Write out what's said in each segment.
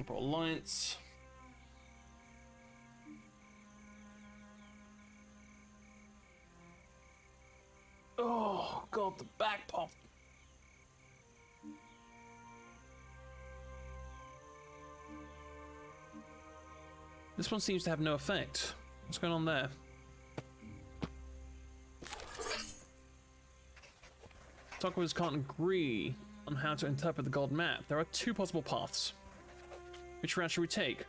Pro Alliance. Oh god, the back pop. This one seems to have no effect. What's going on there? Talkers can't agree on how to interpret the gold map. There are two possible paths. Which route should we take?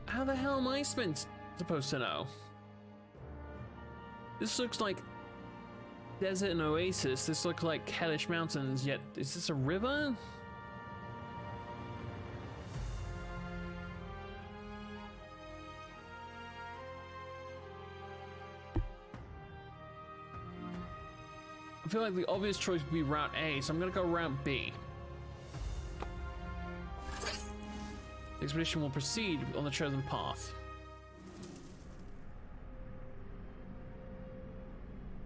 How the hell am I supposed to know? This looks like desert and oasis. This looks like hellish mountains, yet is this a river? I feel like the obvious choice would be Route A, so I'm gonna go Route B. The expedition will proceed on the chosen path.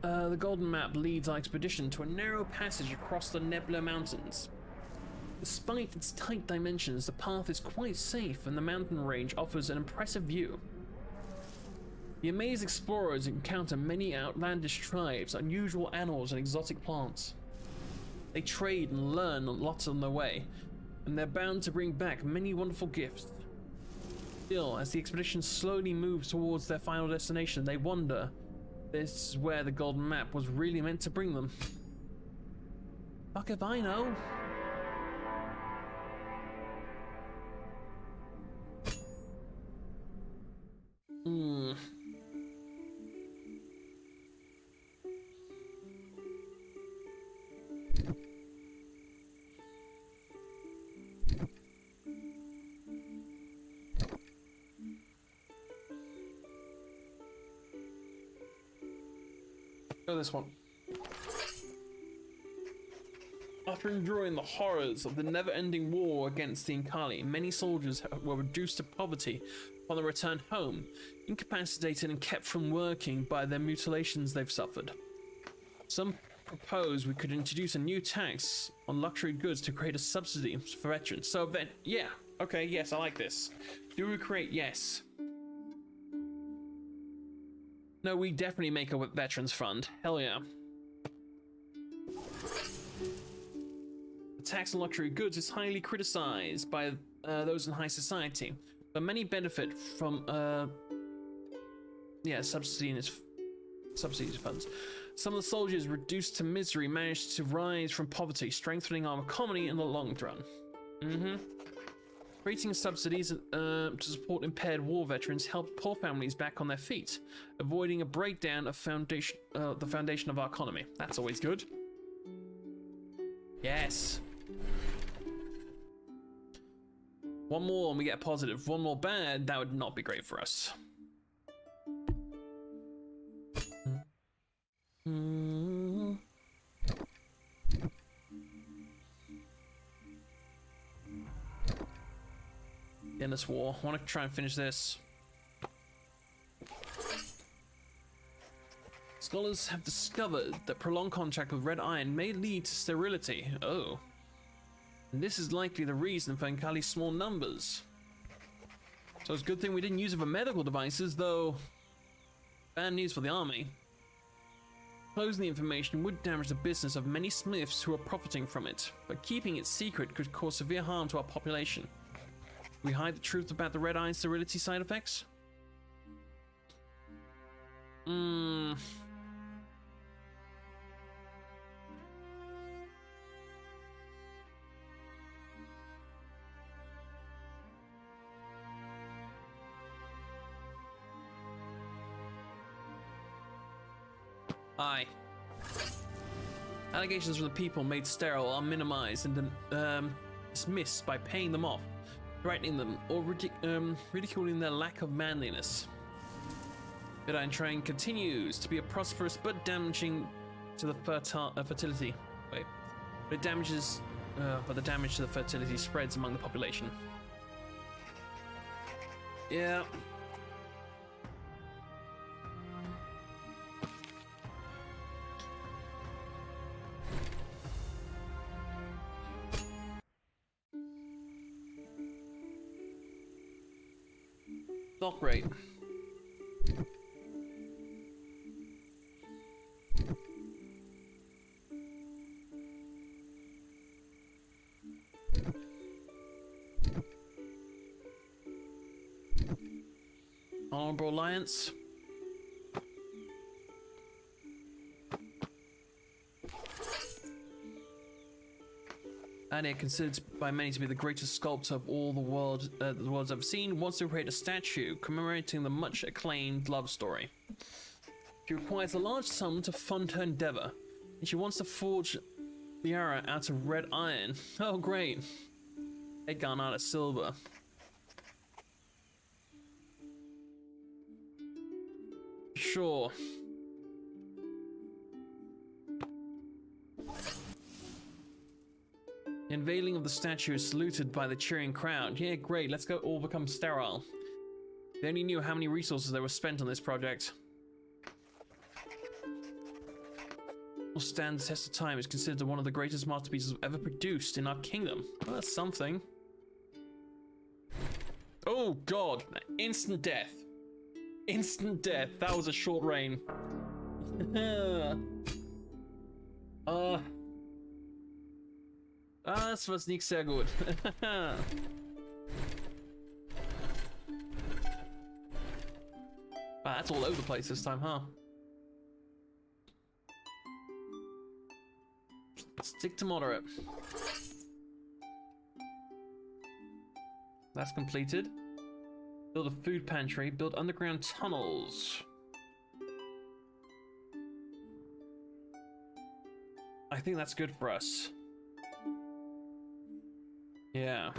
The golden map leads our expedition to a narrow passage across the Nebula Mountains. Despite its tight dimensions, the path is quite safe and the mountain range offers an impressive view. The amazed explorers encounter many outlandish tribes, unusual animals, and exotic plants. They trade and learn lots on their way, and they're bound to bring back many wonderful gifts. Still, as the expedition slowly moves towards their final destination, they wonder this is where the golden map was really meant to bring them. Fuck if I know. Go this one. After enduring the horrors of the never-ending war against the Inkali, many soldiers were reduced to poverty upon their return home, incapacitated and kept from working by their mutilations they've suffered. Some propose we could introduce a new tax on luxury goods to create a subsidy for veterans. So then, yeah, okay, yes, I like this. Do we create? Yes. No, we definitely make a veterans fund. Hell yeah. The tax on luxury goods is highly criticized by those in high society, but many benefit from subsidies funds. Some of the soldiers reduced to misery managed to rise from poverty, strengthening our economy in the long run. Creating subsidies to support impaired war veterans helped poor families back on their feet, avoiding a breakdown of the foundation of our economy. That's always good. Yes. One more and we get a positive. One more bad, that would not be great for us. In this war, I want to try and finish this. Scholars have discovered that prolonged contact with red iron may lead to sterility. Oh. And this is likely the reason for Inkali's small numbers. So it's a good thing we didn't use it for medical devices, though. Bad news for the army. Closing the information would damage the business of many smiths who are profiting from it, but keeping it secret could cause severe harm to our population. We hide the truth about the red iron sterility side effects? Aye. Allegations from the people made sterile are minimized and dismissed by paying them off, threatening them, or ridiculing their lack of manliness. Red iron trade continues to be a prosperous but damaging to the fertility. Wait, but it damages but the damage to the fertility spreads among the population. Yeah. Not great. Honorable Alliance. And it considered by many to be the greatest sculptor of all the world's ever seen, wants to create a statue commemorating the much acclaimed love story. She requires a large sum to fund her endeavor, and she wants to forge the arrow out of red iron. Oh, great. Head gun out of silver. Sure. The unveiling of the statue is saluted by the cheering crowd. Yeah, great, let's go all become sterile. They only knew how many resources there were spent on this project. Will stand the test of time. Is considered one of the greatest masterpieces ever produced in our kingdom. Well, that's something. Oh god, instant death. Instant death. That was a short reign. Das war nicht sehr gut. Wow, that's all over the place this time, huh? Stick to moderate. That's completed. Build a food pantry, build underground tunnels. I think that's good for us. Yeah.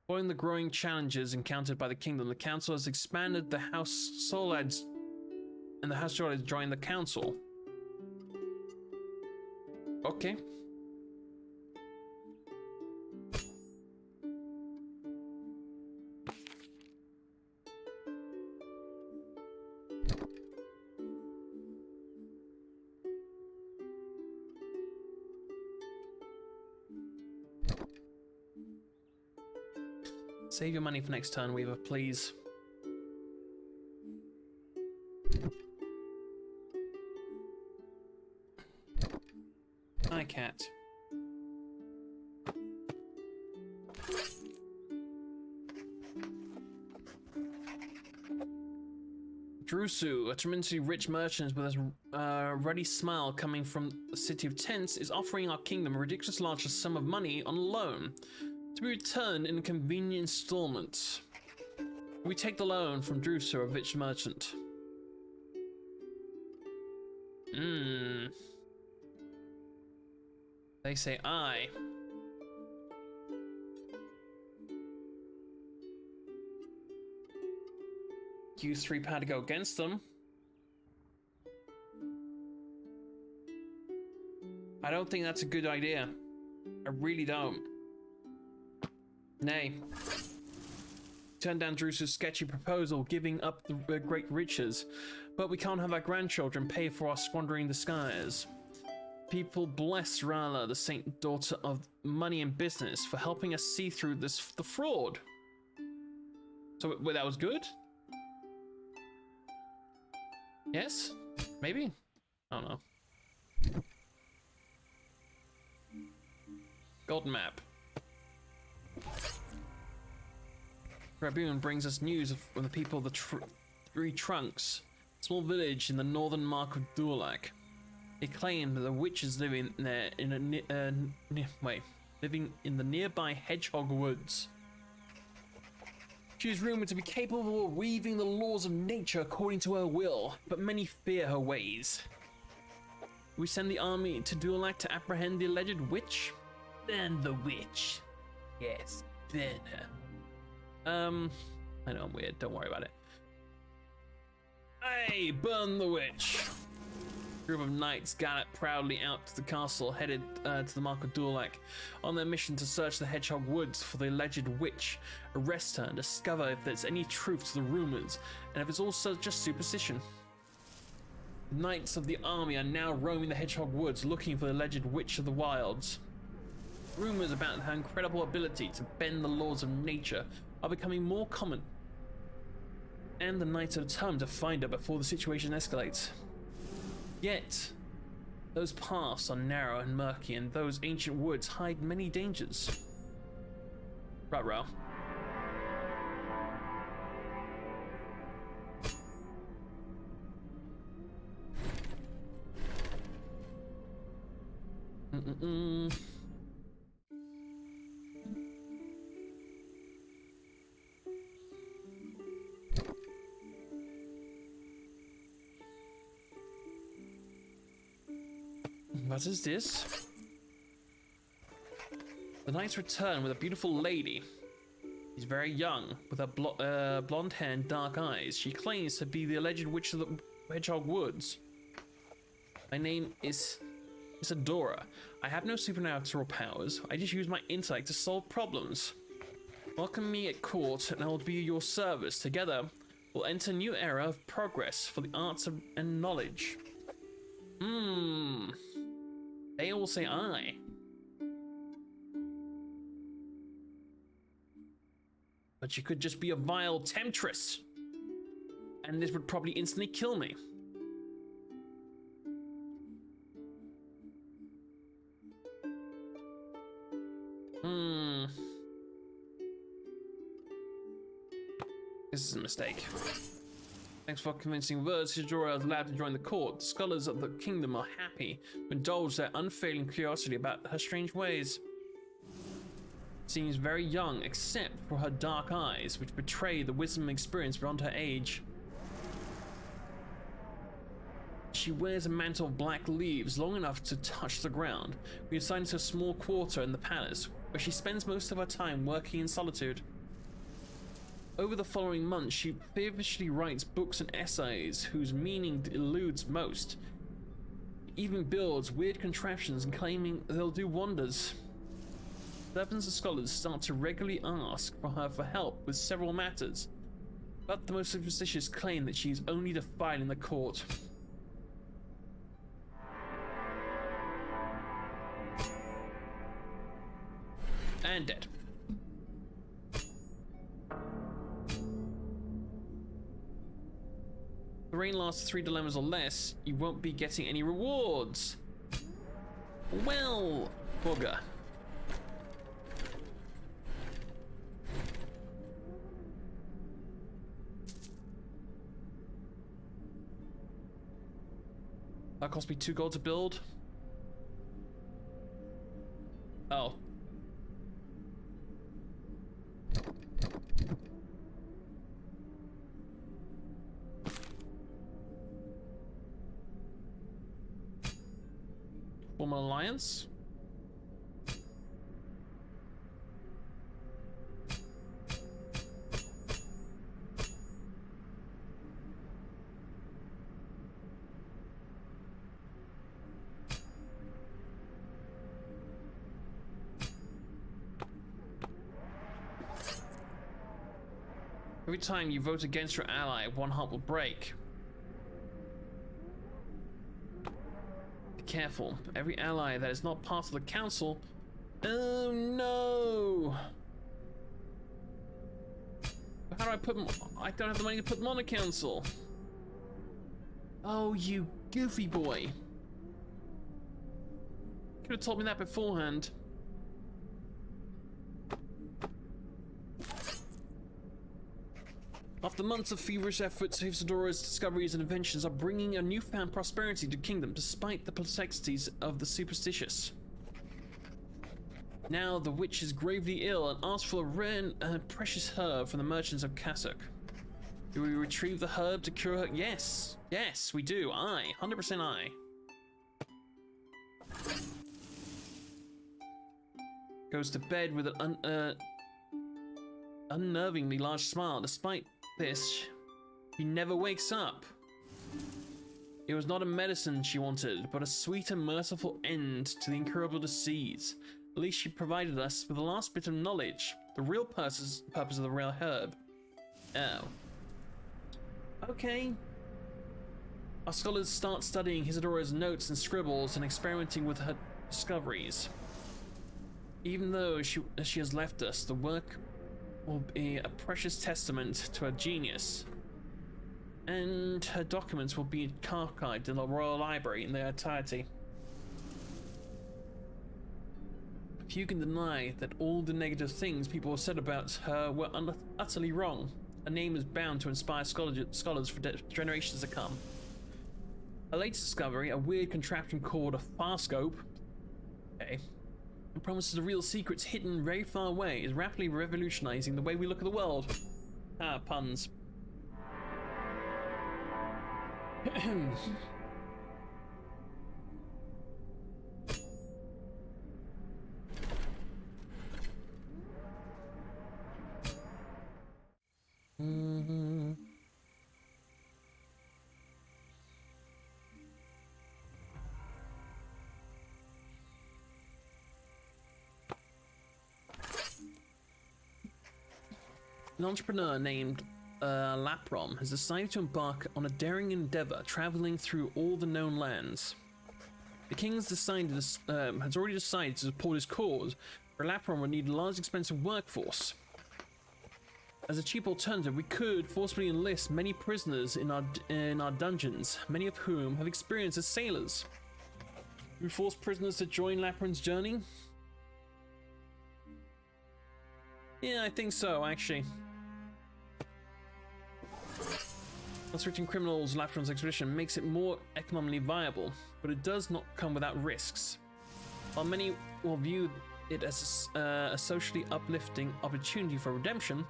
Following the growing challenges encountered by the kingdom, the council has expanded the House Solids, and the House Solids joined the council. Okay. Save your money for next turn, Weaver, please. Hi, cat. Drusu, a tremendously rich merchant with a ready smile coming from the city of Tents, is offering our kingdom a ridiculous large sum of money on loan, to be returned in convenient installments. We take the loan from Drusu, a rich merchant. They say aye. Use 3 power to go against them. I don't think that's a good idea. I really don't. Nay. Turn down Drusu's sketchy proposal, giving up the great riches, but we can't have our grandchildren pay for our squandering the skies. People bless Rala, the saint daughter of money and business, for helping us see through the fraud. So wait, that was good? Yes? Maybe? I don't know. Golden map. Raboon brings us news of the people of the Three Trunks, a small village in the northern mark of Durlak. They claim that the witches living there living in the nearby Hedgehog Woods. She is rumored to be capable of weaving the laws of nature according to her will, but many fear her ways. We send the army to Durlak to apprehend the alleged witch? Burn the witch. Yes, burn her. I know I'm weird, don't worry about it. Hey, burn the witch! A group of knights gallop proudly out to the castle, headed to the Mark of Durlach, on their mission to search the Hedgehog Woods for the alleged witch, arrest her, and discover if there's any truth to the rumors, and if it's also just superstition. The knights of the army are now roaming the Hedgehog Woods, looking for the alleged witch of the wilds. Rumors about her incredible ability to bend the laws of nature are becoming more common, and the knights are determined to find her before the situation escalates. Yet, those paths are narrow and murky, and those ancient woods hide many dangers. Ruh-roh. What is this? The knights return with a beautiful lady. She's very young, with her blonde hair and dark eyes. She claims to be the alleged witch of the Hedgehog Woods. My name is Isadora. I have no supernatural powers. I just use my intellect to solve problems. Welcome me at court, and I will be your service. Together, we'll enter a new era of progress for the arts and knowledge. They all say I. But you could just be a vile temptress, and this would probably instantly kill me. This is a mistake. Thanks for convincing words. Isadora is allowed to join the court. The scholars of the kingdom are happy to indulge their unfailing curiosity about her strange ways. Seems very young, except for her dark eyes, which betray the wisdom and experience beyond her age. She wears a mantle of black leaves long enough to touch the ground. We assigned her a small quarter in the palace, where she spends most of her time working in solitude. Over the following months, she feverishly writes books and essays whose meaning eludes most. She even builds weird contraptions and claiming they'll do wonders. Servants and scholars start to regularly ask for her for help with several matters, but the most superstitious claim that she is only defiling the court. And dead. The reign lasts 3 dilemmas or less, you won't be getting any rewards. Well, bugger. That cost me 2 gold to build. Oh. Form an alliance. Every time you vote against your ally, one heart will break. Be careful. Every ally that is not part of the council... Oh no! How do I put them... I don't have the money to put them on the council. Oh, you goofy boy. Could have told me that beforehand. After months of feverish efforts, Isadora's discoveries and inventions are bringing a newfound prosperity to the kingdom, despite the perplexities of the superstitious. Now the witch is gravely ill and asks for a rare and precious herb from the merchants of Kasuk. Do we retrieve the herb to cure her? Yes, yes, we do. 100% I. Goes to bed with an unnervingly large smile. Despite this, she never wakes up. It was not a medicine she wanted, but a sweet and merciful end to the incurable disease. At least she provided us with the last bit of knowledge, the real purpose of the real herb. Oh. Okay. Our scholars start studying Isidora's notes and scribbles and experimenting with her discoveries. Even though she has left us, the work will be a precious testament to her genius. And her documents will be archived in the Royal Library in their entirety. Few can deny that all the negative things people have said about her were utterly wrong. Her name is bound to inspire scholars for generations to come. Her latest discovery, a weird contraption called a farscope, and promises the real secrets hidden very far away, is rapidly revolutionizing the way we look at the world. Ah, puns. An entrepreneur named Laprom has decided to embark on a daring endeavor, traveling through all the known lands. The king has already decided to support his cause, where Laprom would need a large, expensive workforce. As a cheap alternative, we could forcibly enlist many prisoners in our dungeons, many of whom have experience as sailors. We force prisoners to join Laprom's journey? Yeah, I think so, actually. Conscripting criminals, Laprom's expedition makes it more economically viable, but it does not come without risks. While many will view it as a socially uplifting opportunity for redemption,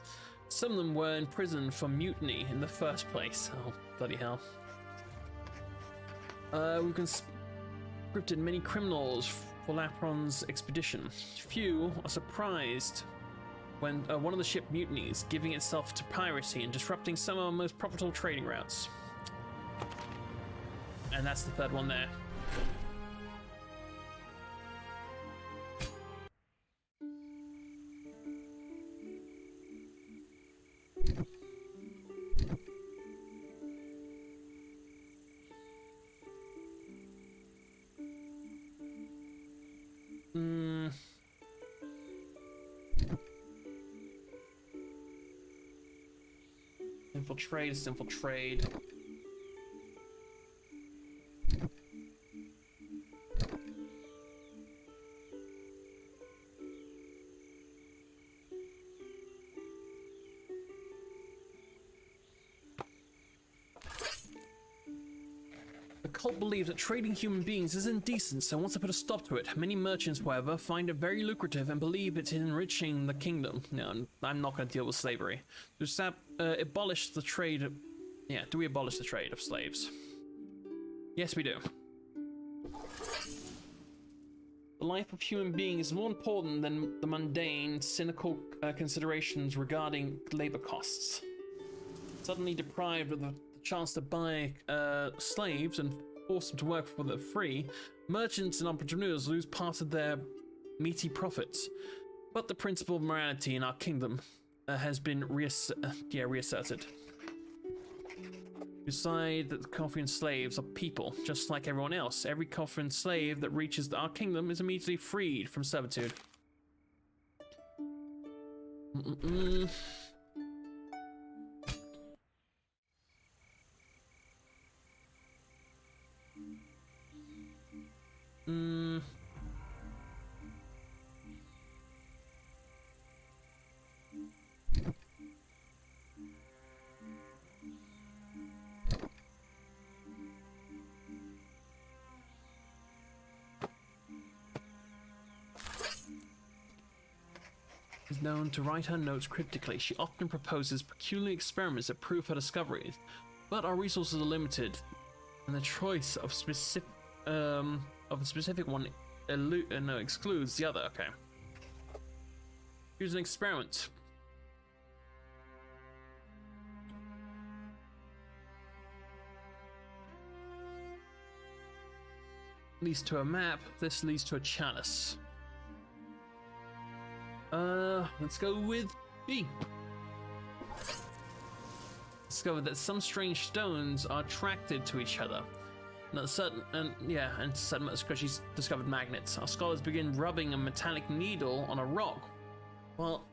some of them were imprisoned for mutiny in the first place. Oh, bloody hell. We've conscripted many criminals for Laprom's expedition. Few are surprised when one of the ship mutinies, giving itself to piracy and disrupting some of our most profitable trading routes. And that's the third one there. Simple trade. The cult believes that trading human beings is indecent, so wants to put a stop to it. Many merchants, however, find it very lucrative and believe it's enriching the kingdom. No, I'm not going to deal with slavery. To abolish the trade. Yeah, do we abolish the trade of slaves? Yes, we do. The life of human beings is more important than the mundane, cynical considerations regarding labor costs. Suddenly deprived of the chance to buy slaves and force them to work for the free, merchants and entrepreneurs lose part of their meaty profits. But the principle of morality in our kingdom has been reasserted. We decide that the Koffian slaves are people, just like everyone else. Every Koffian slave that reaches our kingdom is immediately freed from servitude. Is known to write her notes cryptically. She often proposes peculiar experiments that prove her discoveries, but our resources are limited, and the choice of a specific one excludes the other. Okay. Here's an experiment. leads to a map. This leads to a chalice. Let's go with B. Discovered that some strange stones are attracted to each other. And she's discovered magnets. Our scholars begin rubbing a metallic needle on a rock while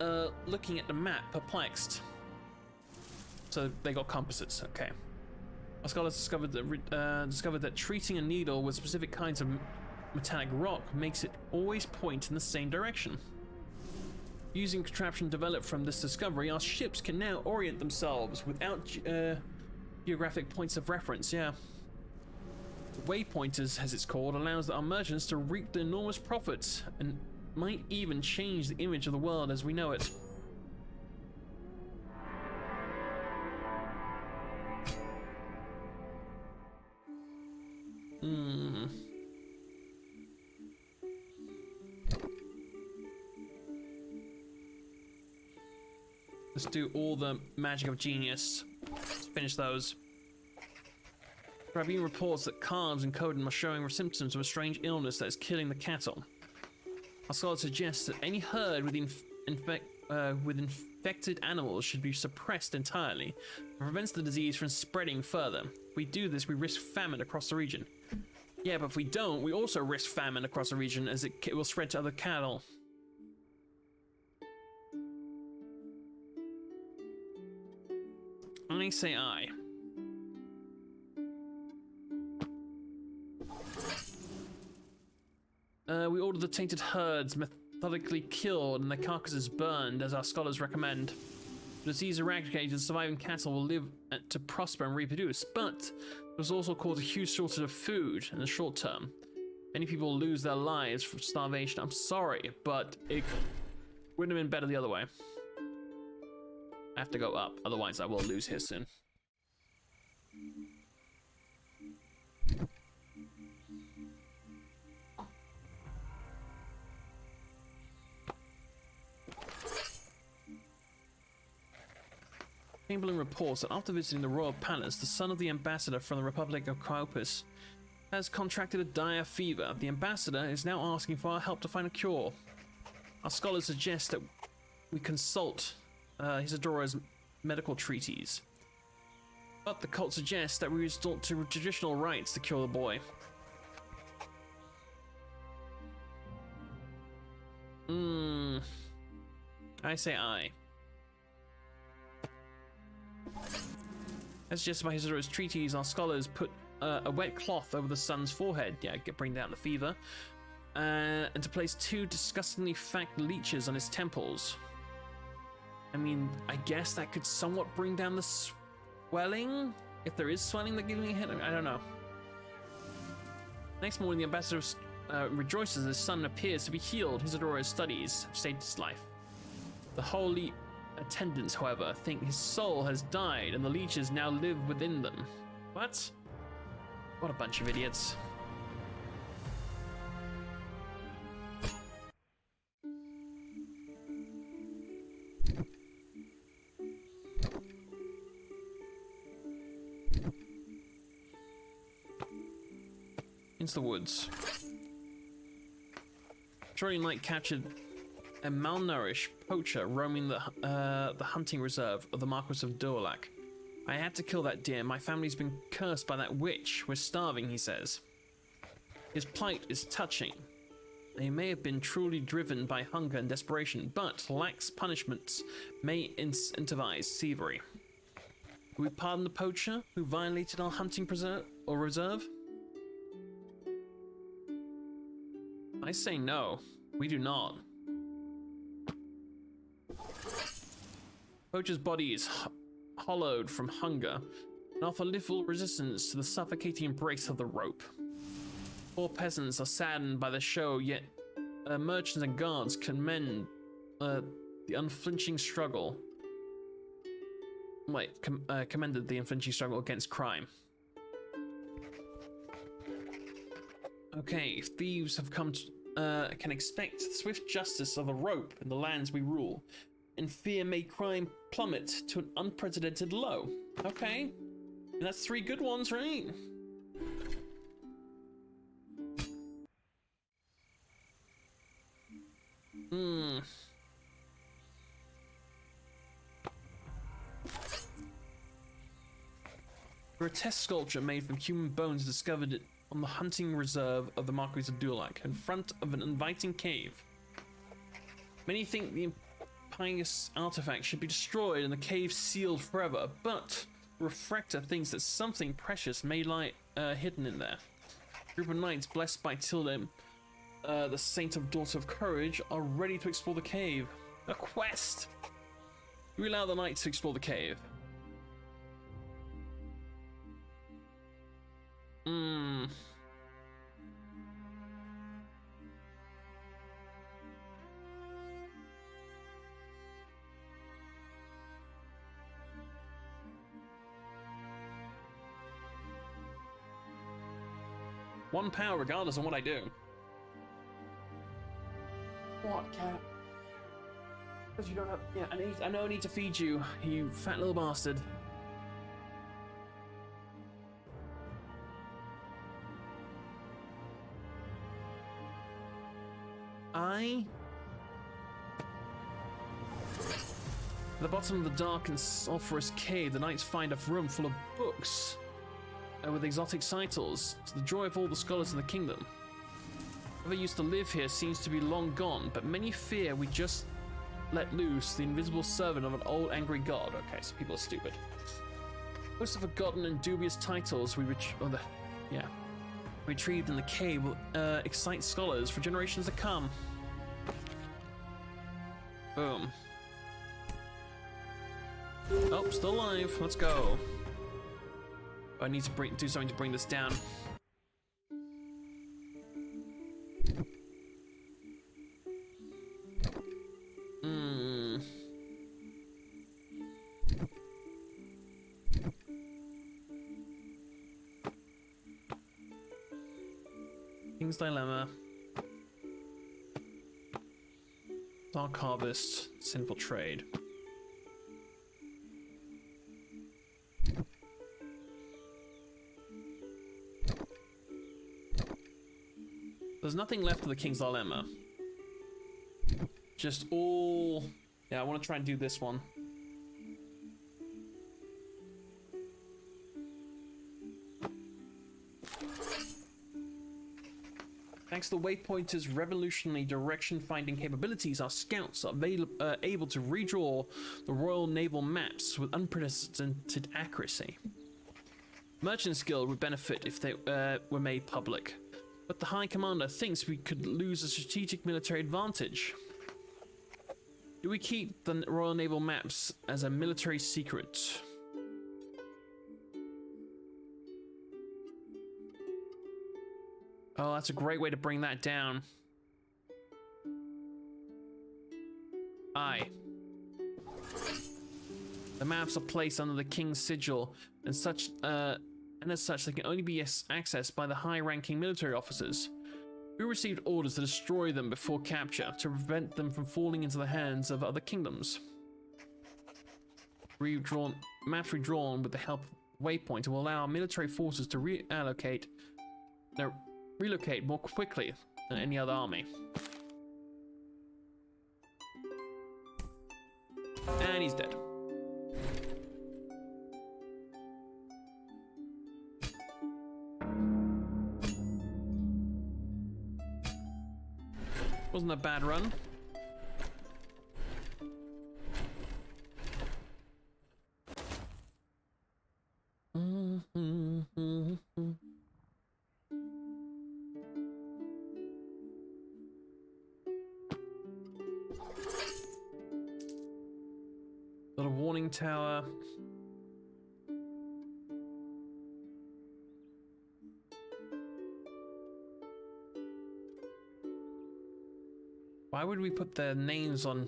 looking at the map, perplexed. So they got compasses. Okay. Our scholars discovered that treating a needle with specific kinds of metallic rock makes it always point in the same direction. Using contraption developed from this discovery, our ships can now orient themselves without geographic points of reference. Yeah. Waypointers, as it's called, allows our merchants to reap the enormous profits and might even change the image of the world as we know it. Let's do all the magic of genius. Let's finish those. Rabin reports that calves in Coden are showing symptoms of a strange illness that is killing the cattle. Our scholars suggest that any herd with infected animals should be suppressed entirely. It prevents the disease from spreading further. If we do this, we risk famine across the region. Yeah, but if we don't, we also risk famine across the region as it will spread to other cattle. I say aye. We order the tainted herds methodically killed and their carcasses burned, as our scholars recommend. The disease eradicated, surviving cattle will live to prosper and reproduce, but it has also caused a huge shortage of food in the short term. Many people lose their lives from starvation. I'm sorry, but it wouldn't have been better the other way. I have to go up, otherwise I will lose here soon. Chamberlain reports that after visiting the royal palace, the son of the ambassador from the Republic of Cryopus has contracted a dire fever. The ambassador is now asking for our help to find a cure. Our scholars suggest that we consult Isadora's medical treatise, but the cult suggests that we resort to traditional rites to cure the boy. I say aye. As suggested by Isadora's treatise, our scholars put a wet cloth over the son's forehead, bring down the fever, and to place 2 disgustingly fat leeches on his temples. I mean, I guess that could somewhat bring down the swelling? If there is swelling that giving me a hit, I don't know. Next morning, the ambassador rejoices his son appears to be healed. Isadora's studies have saved his life. The holy attendants, however, think his soul has died and the leeches now live within them. What? What a bunch of idiots. Into the woods. Patrolling light captured a malnourished poacher roaming the hunting reserve of the Marquis of Dorlac. I had to kill that deer. My family's been cursed by that witch. We're starving, he says. His plight is touching. They may have been truly driven by hunger and desperation, but lax punishments may incentivize thievery. Will we pardon the poacher who violated our hunting reserve? I say no, we do not. Poacher's body is hollowed from hunger and offer little resistance to the suffocating embrace of the rope. Poor peasants are saddened by the show, yet merchants and guards commend the unflinching struggle. Commended the unflinching struggle against crime. Okay, if thieves have come to, can expect swift justice of the rope in the lands we rule, and fear may crime plummet to an unprecedented low. Okay, and that's 3 good ones, right? Hmm. A grotesque sculpture made from human bones discovered on the hunting reserve of the Marquis of Dulac in front of an inviting cave. Many think the impious artifact should be destroyed and the cave sealed forever, but Refractor thinks that something precious may lie hidden in there. A group of knights blessed by Tilde, the Saint of Daughter of Courage, are ready to explore the cave. A quest! We allow the knights to explore the cave. Hmm. One power regardless of what I do. What, cat? Because you don't have... Yeah, I know I need to feed you, you fat little bastard. At the bottom of the dark and sulphurous cave, the knights find a room full of books with exotic titles, to the joy of all the scholars in the kingdom. Whoever used to live here seems to be long gone, but many fear we just let loose the invisible servant of an old angry god. Okay, so people are stupid. Most of the forgotten and dubious titles we retrieved in the cave will excite scholars for generations to come. Boom. Oh, still alive. Let's go. I need to do something to bring this down. King's Dilemma. Dark Harvest. Sinful Trade. There's nothing left of the King's Dilemma. Just all... Yeah, I want to try and do this one. Thanks to the Waypointer's revolutionary direction-finding capabilities, our scouts are able to redraw the Royal Naval maps with unprecedented accuracy. Merchants Guild would benefit if they were made public, but the High Commander thinks we could lose a strategic military advantage. Do we keep the Royal Naval maps as a military secret? Oh, that's a great way to bring that down. Aye. The maps are placed under the King's sigil, and as such, they can only be accessed by the high-ranking military officers. We received orders to destroy them before capture, to prevent them from falling into the hands of other kingdoms. Maps redrawn with the help of Waypointer will allow our military forces to relocate more quickly than any other army. And he's dead. Wasn't a bad run. Got a warning tower. Why would we put their names on?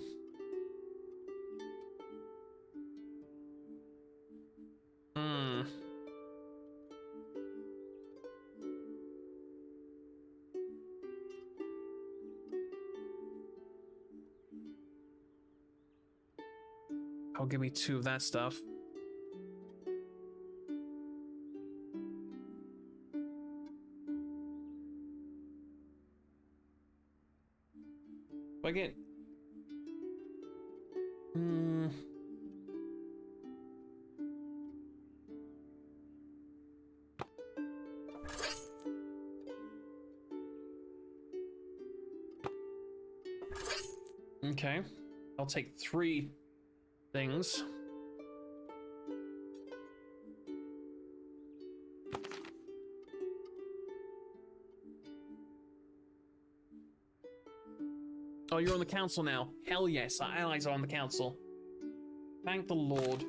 I'll give me 2 of that stuff. I get Okay. I'll take 3 things. Oh, you're on the council now. Hell yes, our allies are on the council. Thank the Lord.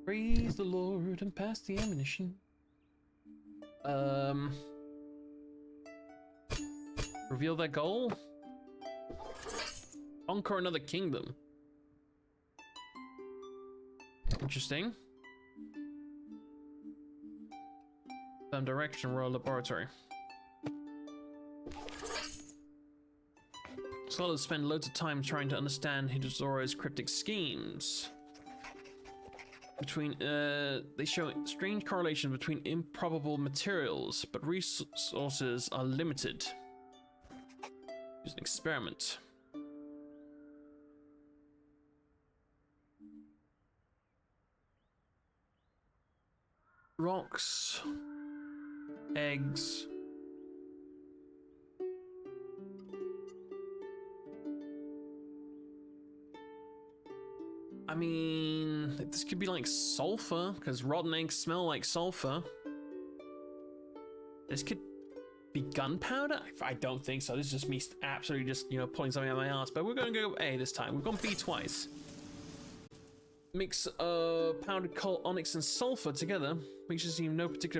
Praise the Lord and pass the ammunition. Reveal their goal? Conquer another kingdom. Interesting. Some direction, Royal Laboratory. Scholars spend loads of time trying to understand Hidozoro's cryptic schemes. They show strange correlations between improbable materials, but resources are limited. Use an experiment. Rocks, eggs. I mean, this could be like sulfur, because rotten eggs smell like sulfur. This could be gunpowder? I don't think so. This is just me absolutely just, you know, pulling something out of my ass. But we're going to go A this time. We've gone B twice. Mix powdered coal, onyx, and sulfur together. Makes it seem no particular